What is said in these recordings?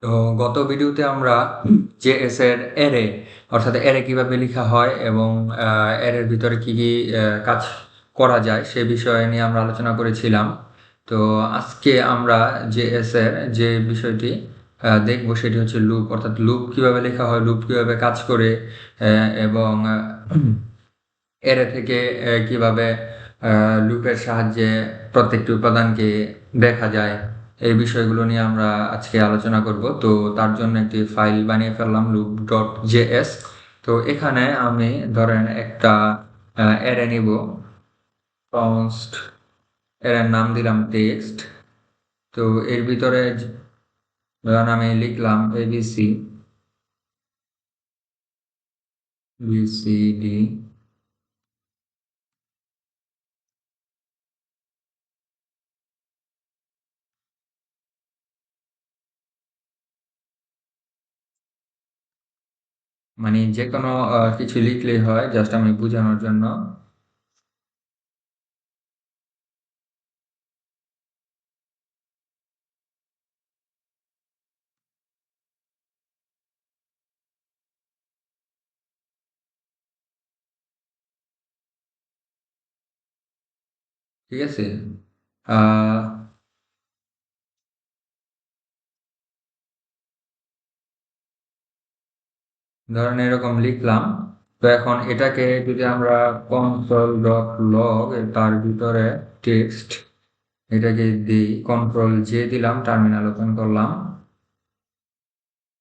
তো গত ভিডিওতে আমরা জেএস এর অ্যারে অর্থাৎ অ্যারে কিভাবে লেখা হয় এবং অ্যারের ভিতরে কি কি কাজ করা যায় সে বিষয়ে নিয়ে আমরা আলোচনা করেছিলাম। তো আজকে আমরা জেএস এর যে বিষয়টি দেখব সেটি হচ্ছে লুপ, অর্থাৎ লুপ কিভাবে লেখা হয়, লুপ কিভাবে কাজ করে এবং অ্যারে থেকে কিভাবে লুপের সাহায্যে প্রত্যেকটি উপাদানকে দেখা যায়, এই বিষয়গুলো নিয়ে আমরা আজকে আলোচনা করব। তো তার জন্য একটি ফাইল বানিয়ে ফেললাম loop.js। তো এখানে আমি ধরেন একটা অ্যারে নিব, কনস্ট অ্যারের নাম দিলাম টেক্সট। তো এর ভিতরে ধরেন আমি লিখলাম abc bcd, মানে যে কোনো কিছু লিখলেই হয়, জাস্ট আমি বোঝানোর জন্য। ঠিক আছে, ধরেন এরকম লিখলাম। তো এখন এটাকে যদি আমরা console.log তার ভিতরে টেক্সট এটাকে দিই, কন্ট্রোল জে দিলাম, টার্মিনাল ওপেন করলাম।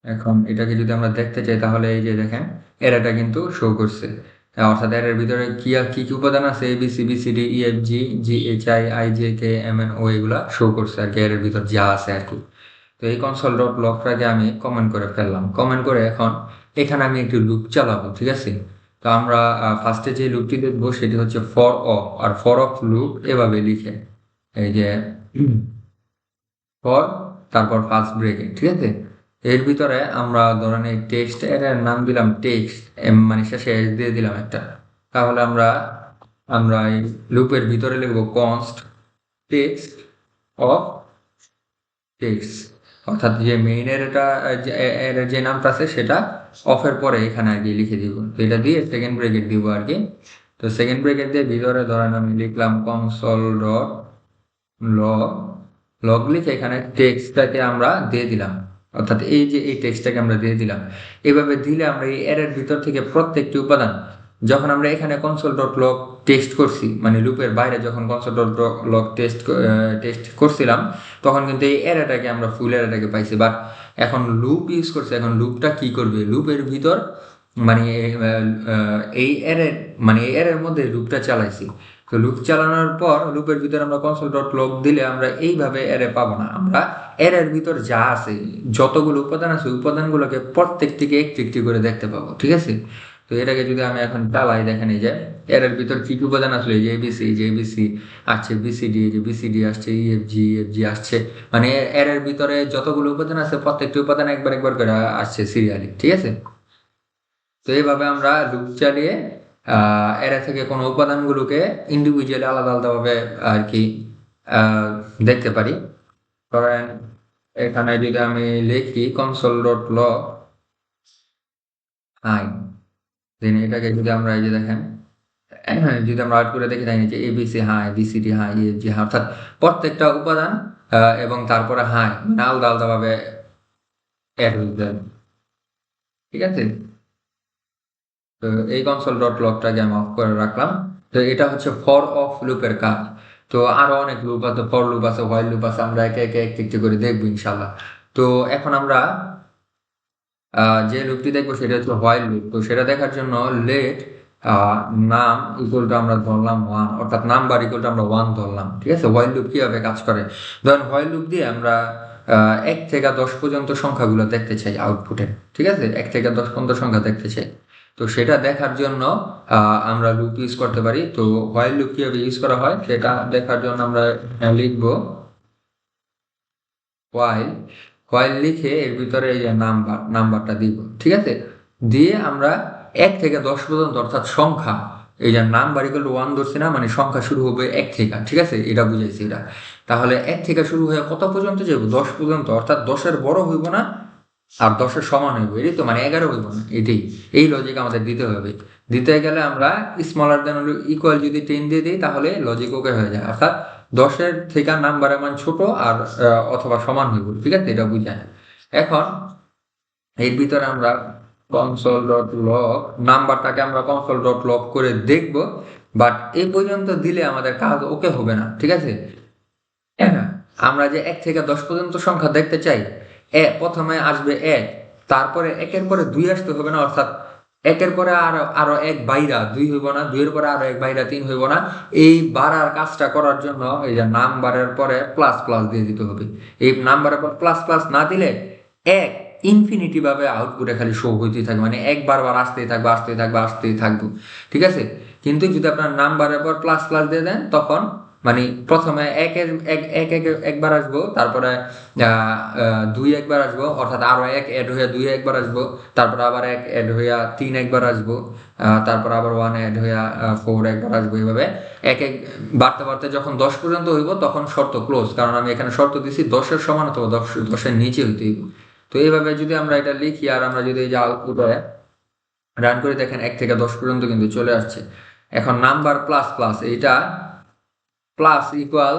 এখন এটাকে যদি আমরা দেখতে চাই তাহলে এই যে দেখেন এরাটা কিন্তু শো করছে, অর্থাৎ এর ভিতরে কি কি কি উপাদান আছে, A B C B C D E F G G H I I J K M N O, এগুলা শো করছে আর কি, এর ভিতর যা আছে আর কি। তো এই console.logটাকে আমি কমেন্ট করে ফেললাম। কমেন্ট করে এখন এখানে আমি একটি লুপ চালাবো, ঠিক আছে। তো আমরা ফার্স্টে যে লুপটি দেখবো সেটি হচ্ছে ফর অফ, আর ফর অফ লুপ এভাবে লিখে এই যে ফর তারপর ফার্স্ট ব্রেকেট, ঠিক আছে। এর ভিতরে আমরা ধরেন এই টেক্সট এর নাম দিলাম টেক্সট, মানে শেষে এস দিয়ে দিলাম একটা। তাহলে আমরা আমরা এই লুপের ভিতরে লিখবো কনস্ট টেক্সট অফ টেক্সট, অর্থাৎ যে মেইনের এটা এর যে নামটা আছে সেটা অফের পরে এখানে আর কি লিখে দিব। তো এটা দিয়ে সেকেন্ড ব্রেকেট দিব আর কি। তো সেকেন্ড ব্রেকেট দিয়ে ভিতরে ধরেন আমি লিখলাম কনসোল ডট লগ, লগ লিখে এখানে টেক্সটটাকে আমরা দিয়ে দিলাম, অর্থাৎ এই যে এই টেক্সটটাকে আমরা দিয়ে দিলাম। এভাবে দিলে আমরা এই এরের ভিতর থেকে প্রত্যেকটি উপাদান, যখন আমরা এখানে কনসোল ডট লগ টেক্সট করছি, মানে লুপের বাইরে যখন কনসোল ডট লগ টেক্সট করছিলাম তখন কিন্তু এই এরাটাকে আমরা ফুল এরাটাকে পাইছি। বাট এখন লুপ ইউজ করছে, এখন লুপটা কি করবে, লুপের ভিতর মানে এই এরের মানে এই এরের মধ্যে লুপটা চালাইছি। তো লুপ চালানোর পর লুপের ভিতরে আমরা কনসোল ডট লগ দিলে আমরা এইভাবে এরে পাবো না, আমরা এরের ভিতর যা আছে যতগুলো উপাদান আছে উপাদানগুলোকে প্রত্যেকটিকে একটি একটি করে দেখতে পাবো, ঠিক আছে। তো এটাকে যদি আমি এখন চালাই, দেখেন এই যে এরের ভিতর কি কি উপাদান আসলে, যে এবিসি, যে এবিসি আসছে, বিসিডি, যে বিসিডি আসছে, ইএফজি ইএফজি আসছে, মানে এরের ভিতরে যতগুলো উপাদান আছে প্রত্যেকটি উপাদান একবার একবার করে আসছে সিরিয়ালি, ঠিক আছে। তো এইভাবে আমরা লুপ চালিয়ে এরা থেকে কোনো উপাদানগুলোকে ইন্ডিভিজুয়ালি আলাদা আলাদাভাবে আর কি দেখতে পারি। ধরেন এখানে যদি আমি লিখি কনসোল ডট লগ হাই, দেন এটাকে যদি আমরা এই যে দেখেন যদি আমরা আউট করে দেখি তাই যে ABC hi, BCD hi, EFG hi, অর্থাৎ প্রত্যেকটা উপাদান এবং তারপরে হাই মানে আলাদা আলাদাভাবে অ্যাড হয়ে যাবে, ঠিক আছে। তো এই কনসোল ডট লগটাকে আমি অফ করে রাখলাম। তো এটা হচ্ছে ফর অফ লুপের কাজ। তো আরো অনেক লুপ আছে, ফর লুপ আছে, হোয়াইল লুপ আছে, আমরা একে একে একটি একটি করে দেখবো ইনশাল্লাহ। তো এখন আমরা যে লুপটি দেখবো সেটা হচ্ছে হোয়াইল লুপ। তো সেটা দেখার জন্য লেট নাম ইকুয়াল টু আমরা ধরলাম 1, অর্থাৎ নাম্বার ইকুয়াল টু আমরা 1 ধরলাম, ঠিক আছে। হোয়াইল লুপ কিভাবে কাজ করে, ধরেন হোয়াইল লুপ দিয়ে আমরা 1 থেকে 10 পর্যন্ত সংখ্যাগুলো দেখতে চাই আউটপুটে, ঠিক আছে। 1 থেকে 10 পর্যন্ত সংখ্যা দেখতে চাই। তো সেটা দেখার জন্য আমরা লুপ ইউজ করতে পারি। তো হোয়াইল লুপ কিভাবে ইউজ করা হয় সেটা দেখার জন্য আমরা লিখবো হোয়াইল, হোয়াইল লিখে এর ভিতরে এই যে নাম্বারটা দিব, ঠিক আছে। দিয়ে আমরা 1 থেকে 10 পর্যন্ত, অর্থাৎ সংখ্যা, এই যে নাম্বার ইকুয়াল টু 1 ধরছি না, মানে সংখ্যা শুরু হবে 1 থেকে, ঠিক আছে, এটা বুঝাইছি এটা। তাহলে 1 থেকে শুরু হয়ে কত পর্যন্ত যাব? 10 পর্যন্ত, অর্থাৎ 10-এর বড় হইব না আর 10-এর সমান হইব, এটাই তো, মানে 11 হইব না, এটাই এই লজিক আমাদের দিতে হবে। দিতে গেলে আমরা স্মলার দেন ইকুয়াল যদি 10 দিয়ে দিই তাহলে লজিক ওকে হয়ে যায়, অর্থাৎ 10-এর থেকে নাম্বারের মান ছোট আর অথবা সমান হইব, ঠিক আছে, এটা বুঝায়। এখন এর ভিতরে আমরা console.log নাম্বারটাকে আমরা console.log করে দেখব, বাট এই পর্যন্ত দিলে আমাদের কাজ ওকে হবে না, ঠিক আছে। আমরা যে 1 থেকে 10 পর্যন্ত সংখ্যা দেখতে চাই, প্রথমে আসবে 1, তারপরে 1-এর পরে 2 আসতে হবে না, অর্থাৎ 1-এর পরে আরো 1 বাইরা 2 হইব না, 2-এর পরে আরো 1 বাইরা 3 হইব না। এই বাড়ার কাজটা করার জন্য এই যে নাম্বারের পরে প্লাস প্লাস দিয়ে দিতে হবে। এই নাম্বারের পর প্লাস প্লাস না দিলে 1 ইনফিনিটি ভাবে আউটপুটে খালি শো হইতেই থাকবে, মানে 1 বারবার আসতেই থাকবে আসতেই থাকবে আসতেই থাকবে, ঠিক আছে। কিন্তু যদি আপনার নাম্বারের পর প্লাস প্লাস দিয়ে দেন, তখন মানে প্রথমে একবার আসবো, তারপরে 2 একবার আসবো, অর্থাৎ আরো 1 অ্যাড হইয়া 2 একবার আসবো, তারপরে আবার 1 অ্যাড হইয়া 3 একবার আসবো, তারপর আবার 1 অ্যাড হইয়া 4 একবার আসবো। এইভাবে এক বাড়তে বাড়তে যখন 10 পর্যন্ত হইব তখন শর্ত ক্লোজ, কারণ আমি এখানে শর্ত দিছি 10-এর সমান অথবা 10-এর নিচে হইতে হইব। তো এইভাবে যদি আমরা এটা লিখি আর আমরা যদি এই যে আউটপুটে রান করে দেখেন 1 থেকে 10 পর্যন্ত কিন্তু চলে আসছে। এখন নাম্বার প্লাস প্লাস, এইটা প্লাস ইকুয়াল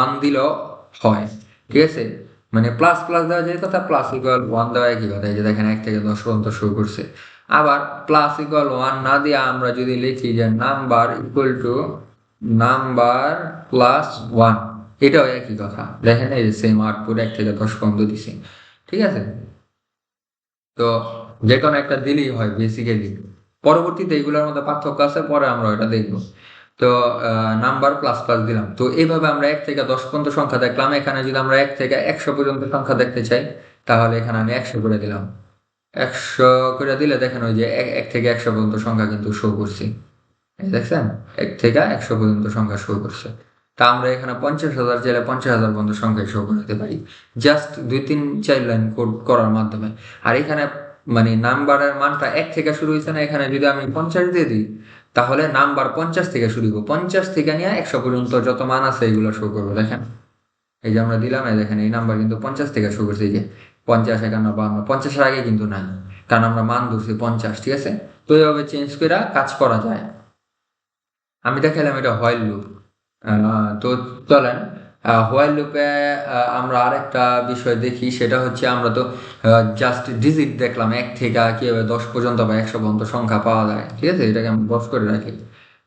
1 দিলেও হয়, ঠিক আছে, মানে প্লাস প্লাস দেওয়া যায় কথা, প্লাস ইকুয়াল 1 দেওয়া একই কথা। এই যে দেখেন 1 থেকে 10 পর্যন্ত শুরু করছে। আবার প্লাস ইকুয়াল 1 না দিয়ে আমরা যদি লিখি যে number equal to number plus 1, এটাও একই কথা। দেখেন এই যে সেম আউটপুট 1 থেকে 10 পর্যন্ত দিছি, ঠিক আছে। তো যে কোনো একটা দিলেই হয় বেসিক্যালি, পরবর্তীতে এগুলোর মধ্যে পার্থক্য আছে, পরে আমরা এটা দেখব। তো নাম্বার প্লাস প্লাস দিলাম। তো এইভাবে আমরা 1 থেকে 10 পর্যন্ত সংখ্যা দেখলাম। এখানে যদি আমরা 1 থেকে 100 পর্যন্ত সংখ্যা দেখতে চাই, তাহলে এখানে আমি 100 করে দিলাম। 100 করে দিলে দেখেন ওই যে 1 থেকে 100 পর্যন্ত সংখ্যা কিন্তু শো করছি, দেখছেন 1 থেকে 100 পর্যন্ত সংখ্যা শো করছে। তা আমরা এখানে 50,000 চাইলে 50,000 পর্যন্ত সংখ্যা শো করতে পারি, জাস্ট 2-3-4 লাইন কোড করার মাধ্যমে। আর এখানে মানে নাম্বারের মানটা 1 থেকে শুরু হয়েছে না, এখানে যদি আমি 50 দিয়ে দিই তাহলে নাম্বার 50 থেকে শুরু হইব, 50 থেকে নিয়ে 100 পর্যন্ত যত মান আছে এগুলো শো করবে। দেখেন এই যে আমরা দিলাম, এই দেখেন এই নাম্বার কিন্তু 50 থেকে শো করছে, এই যে 50, 51, 52, 50-এর আগে কিন্তু নাই, কারণ আমরা মান ধরছি 50, ঠিক আছে। তো এইভাবে চেঞ্জ করে কাজ করা যায়। আমি দেখালাম এটা হোয়াইল লুপ। তো চলেন হোয়াইল লুপে আমরা আরেকটা বিষয় দেখি, সেটা হচ্ছে আমরা তো জাস্ট ডিজিট দেখলাম 1 থেকে কিভাবে 10 পর্যন্ত বা 100 পর্যন্ত সংখ্যা পাওয়া যায়, ঠিক আছে। এটাকে আমরা বস করে রাখি,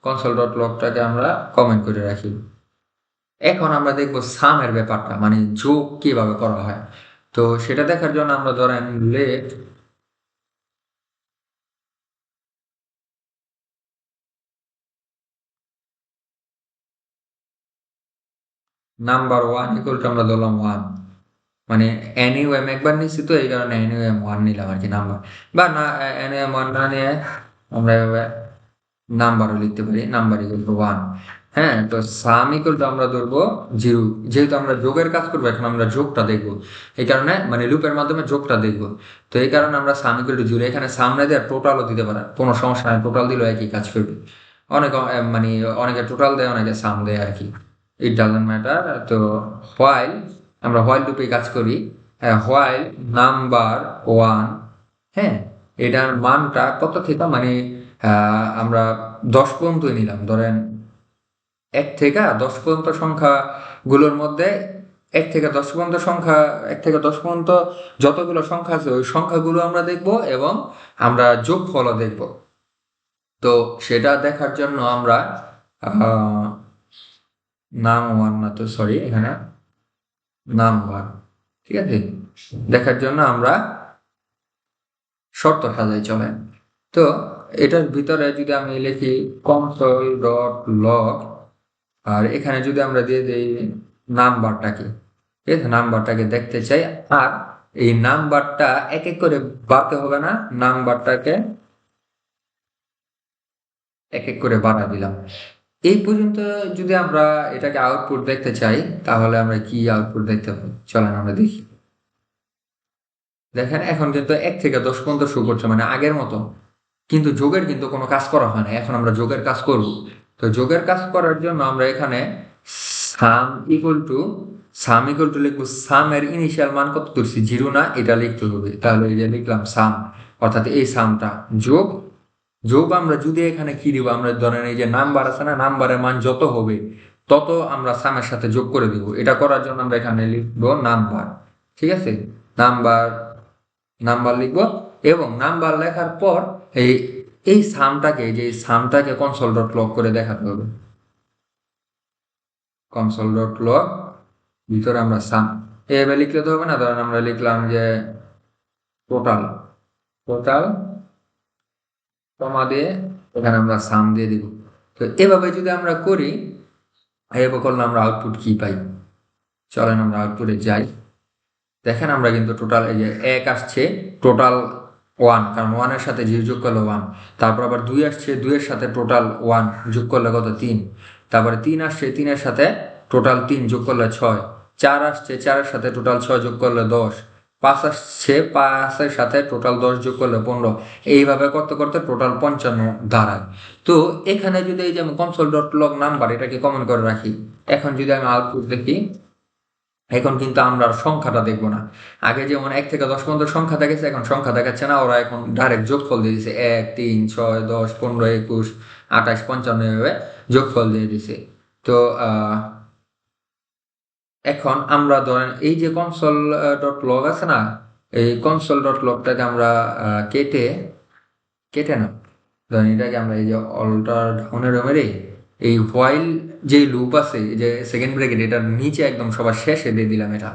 console.logটাকে আমরা কমেন্ট করে রাখি। এখন আমরা দেখবো সামের ব্যাপারটা, মানে যোগ কিভাবে করা হয়। তো সেটা দেখার জন্য আমরা ধরেন লেট নাম্বার 1 ইকুয়াল টু আমরা ধরলাম 1, মানে NUM একবার নিচ্ছি তো এই কারণে NUM 1 নিলাম আর কি নাম্বার, বা না NUM 1 না নিয়ে আমরা এভাবে নাম্বারও লিখতে পারি, নাম্বার ইকুয়াল টু 1। হ্যাঁ, তো সাম ইকুয়াল টু আমরা ধরবো 0, যেহেতু আমরা যোগের কাজ করবো এখন আমরা যোগটা দেখবো, এই কারণে মানে লুপের মাধ্যমে যোগটা দেখবো। তো এই কারণে আমরা সাম ইকুয়াল টু 0, এখানে সামনে দিয়ে টোটালও দিতে পারে, কোনো সমস্যা নাই, টোটাল দিলেও একই কাজ করবে। অনেকে মানে অনেকে টোটাল দেয়, অনেকে সাম দেয় আর কি, ইট ডাজন্ট ম্যাটার। তো হোয়াইল, আমরা হোয়াইল লুপে কাজ করি। হোয়াইল নাম্বার 1, হ্যাঁ, এটার মানটা কত থেকে মানে আমরা 10 পর্যন্তই নিলাম, ধরেন 1 থেকে 10 পর্যন্ত সংখ্যাগুলোর মধ্যে 1 থেকে 10 পর্যন্ত সংখ্যা, 1 থেকে 10 পর্যন্ত যতগুলো সংখ্যা আছে ওই সংখ্যাগুলো আমরা দেখব এবং আমরা যোগফলও দেখব। তো সেটা দেখার জন্য আমরা নাম 1 না, তো সরি, এখানে নাম 1, ঠিক আছে, দেখার জন্য আমরা শর্ত সাজাই, চলেন। তো এটার ভিতরে যদি আমি লিখি console.log, আর এখানে যদি আমরা দিয়ে দিই নাম্বারটাকে, ঠিক আছে, নাম্বারটাকে দেখতে চাই, আর এই নাম্বারটা এক এক করে বাড়তে হবে না, নাম্বারটাকে এক এক করে বাড়া দিলাম। এই পর্যন্ত যদি আমরা এটাকে আউটপুট দেখতে চাই তাহলে আমরা কি আউটপুট দেখতে পাবো, চলেন আমরা দেখি। দেখেন এখন কিন্তু 1 থেকে 10 পর্যন্ত শো করছে, মানে আগের মতো, কিন্তু যোগের কিন্তু কোনো কাজ করা হয় না। এখন আমরা যোগের কাজ করব। তো যোগের কাজ করার জন্য আমরা এখানে সাম ইকুয়াল টু লিখবো সাম এর ইনিশিয়াল মান কত ধরছি 0 না, এটা লিখতে হবে। তাহলে এই যে লিখলাম সাম, অর্থাৎ এই সামটা যোগ যোগ আমরা যদি এখানে কি দিব, আমরা ধরেন এই যে নাম্বার আছে না, নাম্বারের মান যত হবে তত আমরা সামের সাথে যোগ করে দিব। এটা করার জন্য আমরা এখানে লিখবো নাম্বার, ঠিক আছে, নাম্বার নাম্বার লিখবো। এবং নাম্বার লেখার পর এই এই সামটাকে কনসোল ডট লগ করে দেখাতে হবে। কনসোল ডট লগ ভিতরে আমরা সাম এভাবে লিখলে তো হবে না, ধরেন আমরা লিখলাম যে টোটাল টোটাল কমা দিয়ে এখানে আমরা সাম দিয়ে দিব। তো এভাবে যদি আমরা করি, এভাবে করলে আমরা আউটপুট কি পাই, চলেন আমরা আউটপুটে যাই। দেখেন আমরা কিন্তু টোটাল এই যে 1 আসছে, টোটাল 1, কারণ 1 এর সাথে 0 যোগ করলে 1। তারপর আবার 2 আসছে, 2 এর সাথে টোটাল 1 যোগ করলে কত 3। তারপরে 3 আসছে, 3 এর সাথে টোটাল 3 যোগ করলে 6। 4 আসছে, 4 এর সাথে টোটাল 6 যোগ করলে 10। 5 আসছে, 5 এর সাথে টোটাল 10 যোগ করলে 15। এইভাবে করতে করতে টোটাল 55 দাঁড়ায়। তো এখানে যদি এই যে আমি কনসোল ডট লগ নাম্বার এটাকে কমন করে রাখি, এখন যদি আমি আউটপুট দেখি, এখন কিন্তু আমরা আর সংখ্যাটা দেখবো না। আগে যেমন 1 থেকে 10 পর্যন্ত সংখ্যা দেখাচ্ছে, এখন সংখ্যা দেখাচ্ছে না, ওরা এখন ডাইরেক্ট যোগফল দিয়ে দিছে। 1, 3, 6, 10, 15, 21, 28, 55 এভাবে যোগফল দিয়ে দিছে। তো এখন আমরা ধরেন এই যে কনসোল ডট লগ আছে না, এই কনসোল ডট লগটাকে আমরা কেটে না, ধরেন এটাকে আমরা এই যে অল্টার ডাউনের মেরে এই হোয়াইল যে লুপ আছে, যে সেকেন্ড ব্র্যাকেট, এটার নিচে একদম সবার শেষে দিয়ে দিলাম। এটা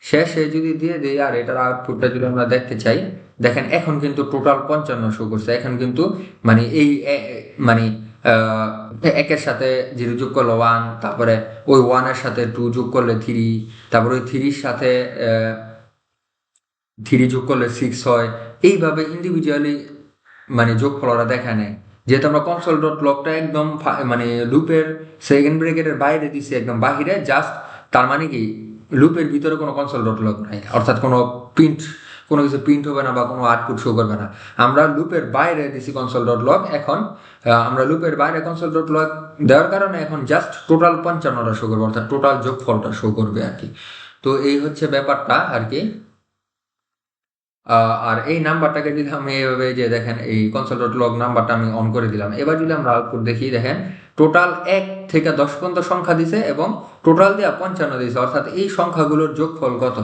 শেষে যদি দিয়ে দিই, আর এটার আউটপুটটা যদি আমরা দেখতে চাই, দেখেন এখন কিন্তু টোটাল 55 শো করছে। এখন কিন্তু মানে এই মানে 1 এর সাথে 0 যোগ করলে 1, তারপরে ওই 1 এর সাথে 2 যোগ করলে 3, তারপরে ওই 3 এর সাথে 3 যোগ করলে 6 হয়। এইভাবে ইন্ডিভিজুয়ালি মানে যোগফল ওরা দেখা নেয়। যেহেতু আমরা কনসোল ডট লগটা একদম মানে লুপের সেকেন্ড ব্র্যাকেটের বাইরে দিছি, একদম বাহিরে জাস্ট, তার মানে কি লুপের ভিতরে কোনো কনসোল ডট লগ নাই, অর্থাৎ কোনো কিছু প্রিন্ট হবে না বা কোনো আউটপুট শো করবে না। আমরা লুপের বাইরে দিছি কনসোল ডট লগ। এখন আমরা লুপের বাইরে কনসোল ডট লগ দেওয়ার কারণে এখন জাস্ট টোটাল 55টা শো করবে, অর্থাৎ টোটাল যোগফলটা শো করবে আর কি। তো এই হচ্ছে ব্যাপারটা আর কি। আর এই নাম্বারটাকে যদি আমি এইভাবে যে দেখেন এই কনসোল ডট লগ নাম্বারটা আমি অন করে দিলাম। এবার যদি আমরা আউটপুট দেখি, দেখেন টোটাল 1 থেকে 10 পর্যন্ত সংখ্যা দিছে এবং টোটাল দেওয়া 55 দিয়েছে, অর্থাৎ এই সংখ্যাগুলোর যোগফল কত,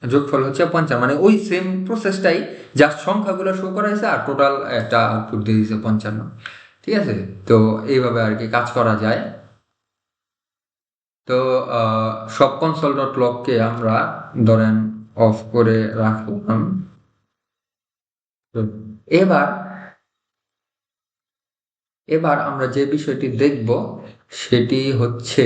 যোগফল হচ্ছে 55। মানে ওই সেম প্রসেসটাই, জাস্ট সংখ্যাগুলো শো করা হয়েছে আর টোটাল একটা আউটপুট দিয়ে দিয়েছে 55। ঠিক আছে, তো এইভাবে আর কি কাজ করা যায়। তো সব কনসোল ডট লগকে আমরা ধরেন অফ করে রাখলাম। এবার এবার আমরা যে বিষয়টি দেখব সেটি হচ্ছে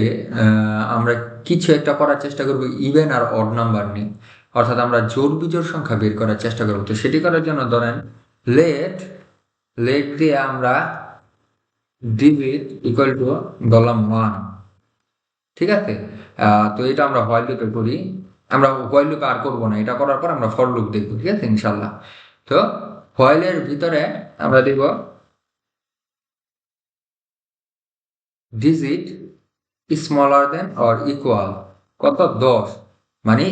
আমরা কিছু একটা করার চেষ্টা করব ইভেন আর অড নাম্বার নিয়ে, অর্থাৎ আমরা জোড় বিজোড় সংখ্যা বের করার চেষ্টা করব। তো সেটি করার জন্য ধরেন লেট দিয়ে আমরা ডিজিট ইকুয়াল টু বললাম 1, ঠিক আছে। তো এটা আমরা হোয়াইল লুপে করি, আমরা হোয়াইল লুপে আর করবো না, এটা করার পর আমরা ফর লুপ দেখবো, ঠিক আছে ইনশাল্লাহ। তো হোয়াইলের ভিতরে আমরা দিব digit smaller than or equal কত 10, মানে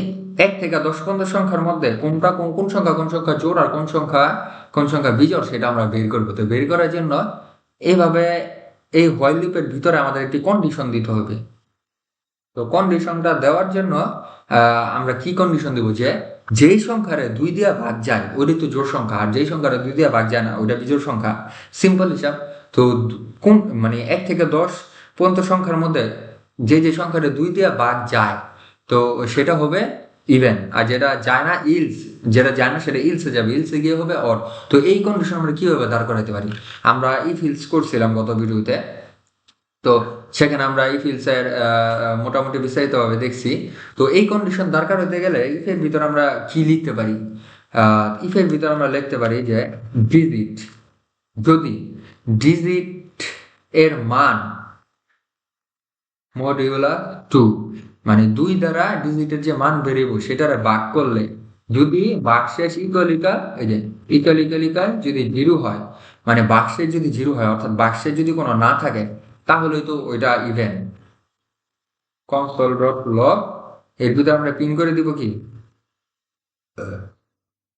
1 থেকে 10 পর্যন্ত সংখ্যার মধ্যে কোনটা কোন সংখ্যা জোড় আর কোন সংখ্যা বিজোড় সেটা আমরা বের করবো। তো বের করার জন্য এইভাবে এই হোয়াইল লুপের ভিতরে আমাদের একটি কন্ডিশন দিতে হবে। তো কন্ডিশনটা দেওয়ার জন্য আমরা কি কন্ডিশন দিব, যে যেই সংখ্যারে 2 দিয়ে ভাগ যায় ওইটা তো জোড় সংখ্যা, আর যেই সংখ্যারে 2 দিয়ে ভাগ যায় না ওইটা বিজোড় সংখ্যা। সিম্পল হিসাব। তো কোন মানে 1 থেকে 10 পর্যন্ত সংখ্যার মধ্যে যে সংখ্যাটা 2 দিয়ে ভাগ যায় তো সেটা হবে ইভেন, আর যেটা যায় না সেটা ইলসে যাবে, ইলসে গিয়ে হবে অর। তো এই কন্ডিশন আমরা কিভাবে দাঁড় করাতে পারি, আমরা ইফ ইলস করছিলাম গত ভিডিওতে, তো সেখানে আমরা ইফ ইলসের মোটামুটি বিস্তারিতভাবে দেখছি। তো এই কন্ডিশন দরকার হতে গেলে ইফের ভিতর আমরা কি লিখতে পারি, ইফের ভিতর আমরা লিখতে পারি যে ডিজিট, যদি ডিজিট এর মান মডিউলার 2, মানে 2 দ্বারা ডিজিটের যে মান বেরিয়েবো সেটারে ভাগ করলে যদি ভাগশেষ ইকুয়াল যদি 0 হয়, মানে ভাগশেষ যদি 0 হয়, অর্থাৎ ভাগশেষ যদি কোনো না থাকে, তাহলে তো ওইটা ইভেন। কনসোল ডট লগ এর ভিতরে আমরা প্রিন্ট করে দিব কি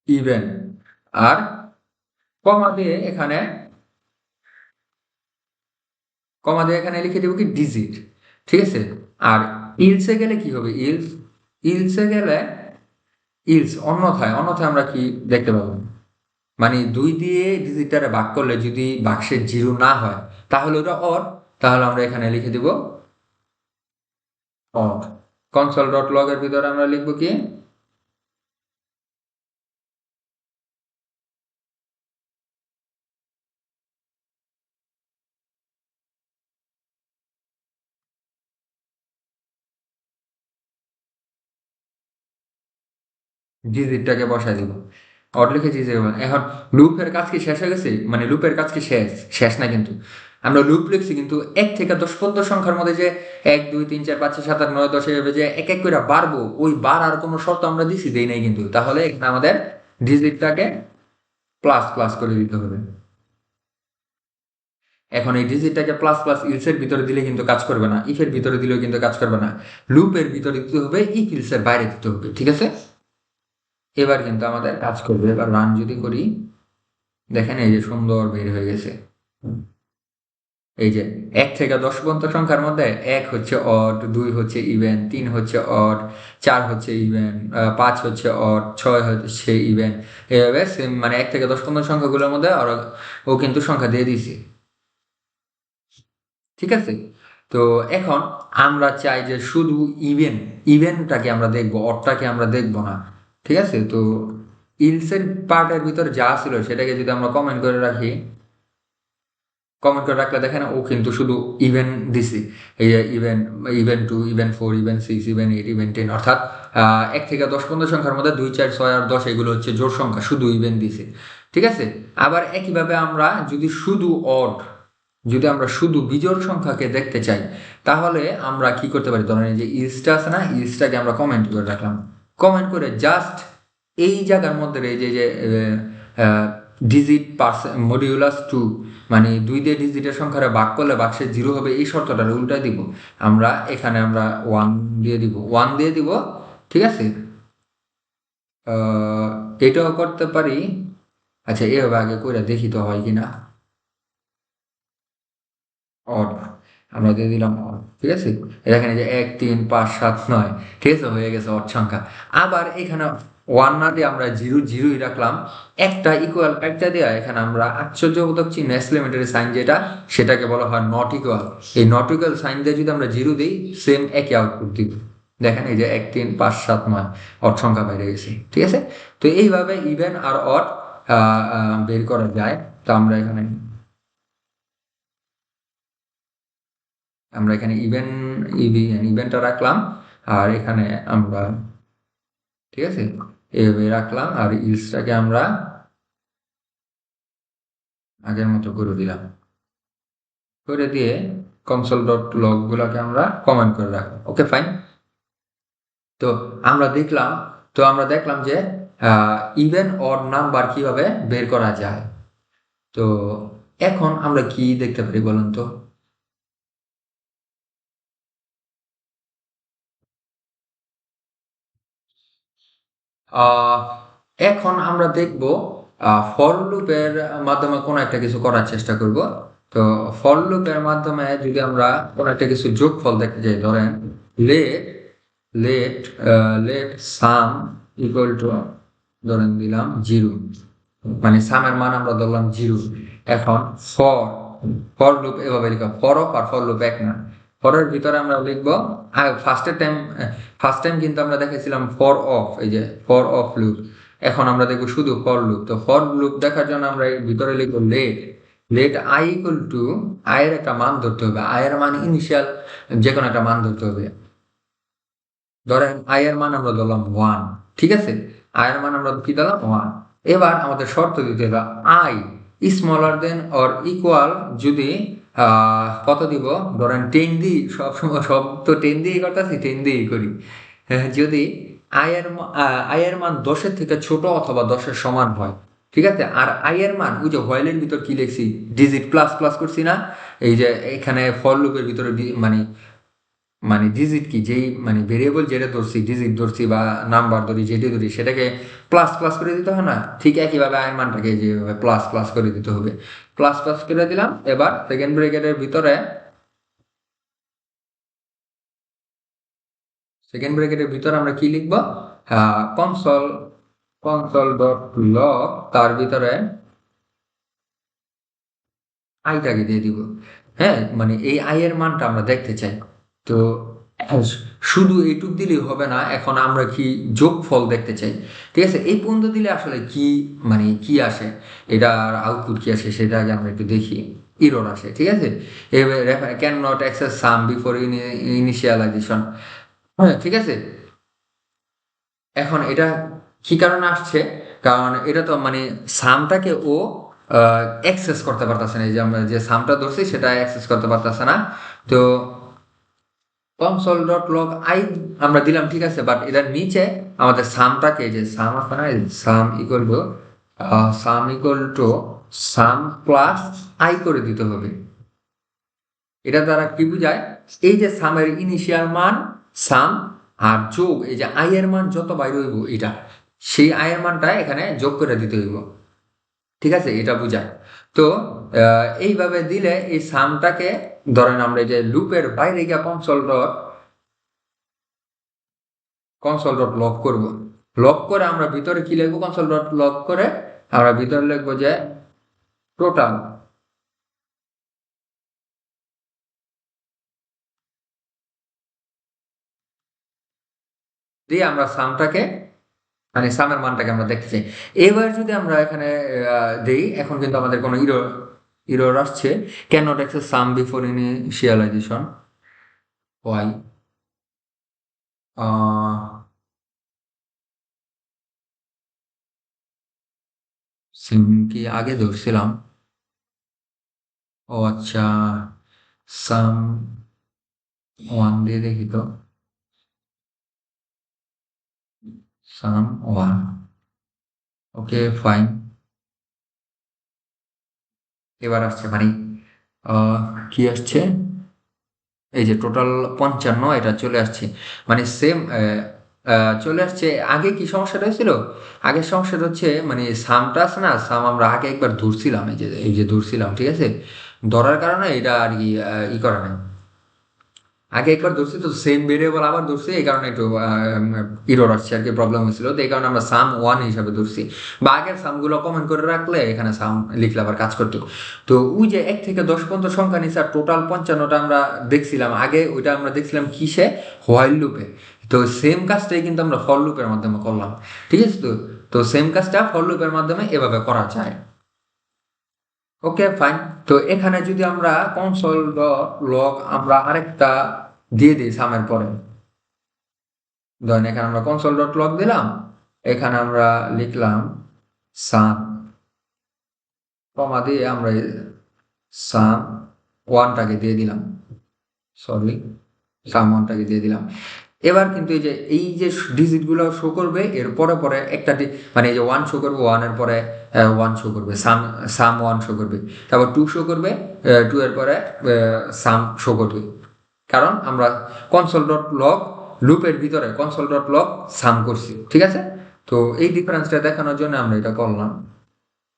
ইভেন, আর কমা দিয়ে এখানে লিখে দেবো কি ডিজিট, ঠিক আছে। আর ইলসে গেলে কি হবে, ইলসে গেলে অন্যথায় আমরা কি দেখতে পাবো, মানে 2 দিয়ে ডিজিটটারে ভাগ করলে যদি বাক্সে 0 না হয় তাহলে ওটা অড, তাহলে আমরা এখানে লিখে দিব অড। কনসোল ডট লগ এর ভিতরে আমরা লিখবো কি ডিজিটটাকে বসাই দিব, অড লিখে ডিজিট। এখন লুপের কাজ কি শেষ হয়ে গেছে, মানে লুপের কাজ কি শেষ না, কিন্তু আমরা লুপ লিখছি কিন্তু 1 থেকে 10 পর্যন্ত সংখ্যার মধ্যে যে 1 2 3 4 5 6 7 8 9 10 এভাবে যে এক এক করে বাড়বো, ওই বাড়ার কোনো শর্ত আমরা দেই নাই কিন্তু, তাহলে এখানে আমাদের ডিজিটটাকে প্লাস প্লাস করে দিতে হবে। এখন এই ডিজিটটাকে প্লাস প্লাস ইলসের ভিতরে দিলে কিন্তু কাজ করবে না, ইফের ভিতরে দিলেও কিন্তু কাজ করবে না, লুপের ভিতরে দিতে হবে, ইফ ইলসের বাইরে দিতে হবে, ঠিক আছে। এবার কিন্তু আমাদের কাজ করবে। এবার রান যদি করি, দেখেন এই যে সুন্দর বের হয়ে গেছে। এই যে 1 থেকে 10 পর্যন্ত সংখ্যার মধ্যে 1 হচ্ছে অড, 2 হচ্ছে ইভেন, 3 হচ্ছে অড, 4 হচ্ছে ইভেন, 5 হচ্ছে অড, 6 হচ্ছে ইভেন, এভাবে সেম, মানে 1 থেকে 10 পর্যন্ত সংখ্যাগুলোর মধ্যে ও কিন্তু সংখ্যা দিয়ে দিয়েছে, ঠিক আছে। তো এখন আমরা চাই যে শুধু ইভেনটাকে আমরা দেখবো, অডটাকে আমরা দেখবো না, ঠিক আছে। তো ইলসের পার্টের ভিতর যা ছিল সেটাকে যদি আমরা কমেন্ট করে রাখলে দেখেন ও কিন্তু শুধু ইভেন দিছি, এই যে even 2, even 4, even 6, even 8, even 10, অর্থাৎ 1 থেকে 10 পর্যন্ত সংখ্যার মধ্যে 2 4 6 আর 10 এগুলো হচ্ছে জোড় সংখ্যা, শুধু ইভেন দিছে, ঠিক আছে। আবার একইভাবে আমরা যদি আমরা শুধু বিজোড় সংখ্যাকে দেখতে চাই, তাহলে আমরা কি করতে পারি, ধরেন এই যে ইলসটা আছে না, ইলসটাকে আমরা কমেন্ট করে রাখলাম, কমেন্ট করে জাস্ট এই জায়গার মধ্যে এই যে ডিজিট মডিউলাস 2, মানে 2 দিয়ে ডিজিটের সংখ্যারে ভাগ করলে বাক্সে 0 হবে, এই শর্তটা উল্টাই দিব, আমরা এখানে আমরা 1 দিয়ে দিব, ঠিক আছে। এটাও করতে পারি। আচ্ছা, এভাবে আগে করে দেখি তো হয় কিনা। অড আমরা দিয়ে দিলাম অড, ঠিক আছে। এখানে যে 1 3 5 7 9, ঠিক আছে, হয়ে গেছে অড সংখ্যা। আবার এখানে 1 না দিয়ে আমরা 0 0ই রাখলাম, একটা ইকুয়াল একটা দেওয়া, এখানে আমরা আশ্চর্যবোধক চিহ্ন এক্সক্লেমেটরি সাইন যেটা, সেটাকে বলা হয় নট ইকুয়াল। এই নট ইকুয়াল সাইন দিয়ে যদি আমরা 0 দিই, সেম একই আউটপুট দিব। দেখেন এই যে 1 3 5 7 9 অড সংখ্যা বাইরে গেছে, ঠিক আছে। তো এইভাবে ইভেন আর অড বের করা যায়। তো আমরা এখানে ইভেন্টটা রাখলাম, আর এখানে আমরা, ঠিক আছে, এভাবে রাখলাম, আর ইলসটাকে আমরা আগের মতো করে দিলাম, করে দিয়ে কনসোল ডট লগ গুলাকে আমরা কমেন্ট করে রাখলাম, ওকে ফাইন। তো আমরা দেখলাম যে ইভেন অড নাম্বার কিভাবে বের করা যায়। তো এখন আমরা কি দেখতে পারি বলুন তো। এখন আমরা দেখব ফর লুপের মাধ্যমে কোনো একটা কিছু করার চেষ্টা করব। তো ফর লুপের মাধ্যমে যদি আমরা কোনো একটা কিছু যোগফল দেখতে যাই, ধরেন let let let sum equal to, ধরেন দিলাম 0, মানে সামের মান আমরা ধরলাম 0। এখন ফর লুপ এভাবে লিখা, ফর অফ আর ফর লুপ এক না। ফরের ভিতরে আমরা লিখবো, ফার্স্ট টাইম কিন্তু আমরা দেখেছিলাম ফর অফ, এই যে ফর অফ লুপ। এখন আমরা দেখবো শুধু ফর লুপ। তো ফর লুপ দেখার জন্য আমরা এর ভিতরে লিখবো লেট আই ইকুয়াল টু, আয়ের একটা মান ধরতে হবে, আয়ের মান ইনিশিয়াল যে কোনো একটা মান ধরতে হবে। ধরেন আয়ের মান আমরা ধরলাম 1, ঠিক আছে, আয়ের মান আমরা কি দিলাম 1। এবার আমাদের শর্ত দিতে হবে I smaller than or equal, যদি কত দিব, ধরেন 10 দিই, সবসময় সব তো 10 দিয়েই করতেছি, 10 দিয়েই করি। যদি আয়ের মান 10-এর থেকে ছোট অথবা 10-এর সমান হয়, ঠিক আছে। আর আয়ের মান ওই যে হোয়াইলের ভিতর কি লিখছি, ডিজিট প্লাস প্লাস করছি না, এই যে এখানে ফর লুপের ভিতরে মানে মানে ডিজিট কি যেই মানে ভেরিয়েবল যেটা ধরছি ডিজিট ধরছি বা নাম্বার ধরি যেটি ধরি সেটাকে প্লাস প্লাস করে দিতে হয় না, ঠিক একইভাবে আয়ের মানটাকে যেভাবে প্লাস প্লাস করে দিতে হবে। প্লাস প্লাস করে দিলাম। এবার সেকেন্ড ব্র্যাকেটের ভিতরে আমরা কি লিখবো? কনসোল কনসোল ডট লগ, তার ভিতরে আইটাকে দিয়ে দিব। হ্যাঁ, মানে এই আয়ের মানটা আমরা দেখতে চাই। তো শুধু এইটুক দিলেই হবে না, এখন আমরা কি যোগফল দেখতে চাই। ঠিক আছে, এই পর্যন্ত দিলে আসলে কি মানে কি আসে, এটার আউটপুট কি আসে সেটা আগে আমরা একটু দেখি। ইরর আসে, ঠিক আছে। এবার can not access sum before initialisation. হ্যাঁ, ঠিক আছে। এখন এটা কি কারণে আসছে? কারণ এটা তো মানে সামটাকে ও অ্যাক্সেস করতে পারতেছে না। এই যে আমরা যে সামটা ধরছি সেটা অ্যাক্সেস করতে পারতেছে না। তো কনসোল ডট লগ আই আমরা দিলাম, ঠিক আছে, বাট এটার নিচে আমাদের সামটাকে, যে সাম আছে না, সাম equal to some plus I করে দিতে হবে। এটা দ্বারা কি বোঝায়? এই যে সামের ইনিশিয়াল মান সাম আর যোগ এই যে আই এর মান যত বাইরে হইব এটা, সেই আই এর মানটা এখানে যোগ করে দিতে হইব। ঠিক আছে, এটা বোঝায়। তো এইভাবে দিলে এই সামটাকে ধরেন আমরা এই যে লুপের বাইরে গিয়ে কনসোল ডট লক করব। লক করে আমরা ভিতরে কি লিখবো? কনসোল ডট লক করে আমরা ভিতরে লিখবো যে টোটাল। দিয়ে আমরা সামটাকে মানে সামের মানটাকে আমরা দেখতে চাই। এবার যদি আমরা এখানে দেই, এখন কিন্তু আমাদের কোনো ইরর আসছে। Can not access sum before initialization. ওয়াই সিম কি আগে ধরছিলাম? ও আচ্ছা, সাম ওয়ান দিয়ে দেখি তো। Some one, okay fine. এবার আসছে মানে কি আসছে? এই যে টোটাল 55 এটা চলে আসছে। মানে সেম চলে আসছে। আগে কি সমস্যাটা হয়েছিল? আগের সমস্যাটা হচ্ছে মানে সামটা আছে না, সাম আমরা আগে একবার ধরছিলাম, এই যে ধরছিলাম, ঠিক আছে। ধরার কারণে এটা আর কি করে নাই। আগে একবার ধরছি তো সেম ভেরিয়েবল আবার ধরছি, এই কারণে একটু ইরর আসছে আর কি, প্রবলেম হয়েছিল। তো এই কারণে আমরা সাম ওয়ান হিসাবে ধরছি, বা আগের সামগুলো কমেন্ট করে রাখলে এখানে সাম লিখলে আবার কাজ করতো। তো ওই যে 1 থেকে 10 পর্যন্ত সংখ্যা নিচ্ছে আর টোটাল 55টা আমরা দেখছিলাম আগে, ওইটা আমরা দেখছিলাম কিসে? হোয়াইল লুপে। তো সেম কাজটাই কিন্তু আমরা ফর লুপের মাধ্যমে করলাম, ঠিক আছে। তো সেম কাজটা ফর লুপের মাধ্যমে এভাবে করা যায়। Okay fine. তো এখানে যদি আমরা কনসোল লগ আমরা আরেকটা দিয়ে দিই সামের পরে, ধরেন এখানে আমরা কনসোল ডট লগ দিলাম, এখানে আমরা লিখলাম সাম, কমা দিয়ে আমরা সাম ওয়ানটাকে দিয়ে দিলাম, সরি সাম ওয়ানটাকে দিয়ে দিলাম। এবার কিন্তু এই যে ডিজিটগুলো শো করবে, এর পরে পরে একটা মানে এই যে ওয়ান শো করবে, ওয়ানের পরে ওয়ান শো করবে, সাম সাম ওয়ান শো করবে, তারপর টু শো করবে, টু এর পরে সাম শো করবে। কারণ আমরা কনসোল ডট লগ লুপের ভিতরে কনসোল ডট লগ সাম করছি, ঠিক আছে। তো এই ডিফারেন্সটা দেখানোর জন্য আমরা এটা করলাম।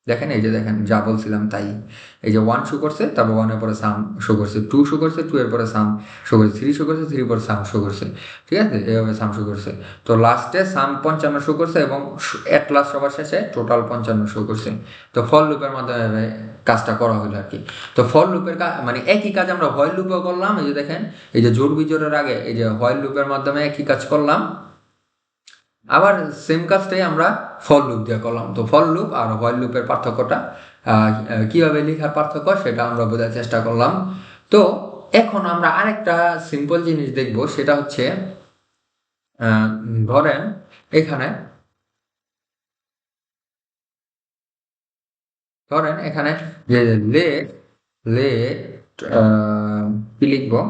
দেখেন, এই যে দেখেন যা বলছিলাম তাই। এই যে ওয়ান শো করছে, তারপর ওয়ানের পরে সাম শো করছে, টু শো করছে, টু এর পরে সাম শো করছে, থ্রি শো করছে, থ্রি পরে সাম শো করছে, ঠিক আছে, এভাবে সাম শো করছে। তো লাস্টে সাম 55 শো করছে এবং এট লাস্ট সবার শেষে টোটাল 55 শো করছে। তো ফল লুপের মাধ্যমে কাজটা করা হলো আর কি। তো ফল লুপের মানে একই কাজ আমরা হোয়াইল লুপেও করলাম। এই যে দেখেন, এই যে জোড় বিজোড়ের আগে এই যে হোয়াইল লুপের মাধ্যমে একই কাজ করলাম, আবার সেম কাজটাই আমরা ফর লুপ দিয়ে করলাম। তো ফর লুপ আর হোয়াইল লুপের পার্থক্যটা কিভাবে লেখার পার্থক্য সেটা আমরা বোঝার চেষ্টা করলাম। তো এখন আমরা আরেকটা সিম্পল জিনিস দেখব, সেটা হচ্ছে ধরেন এখানে যে লেট লেট কি লিখবো?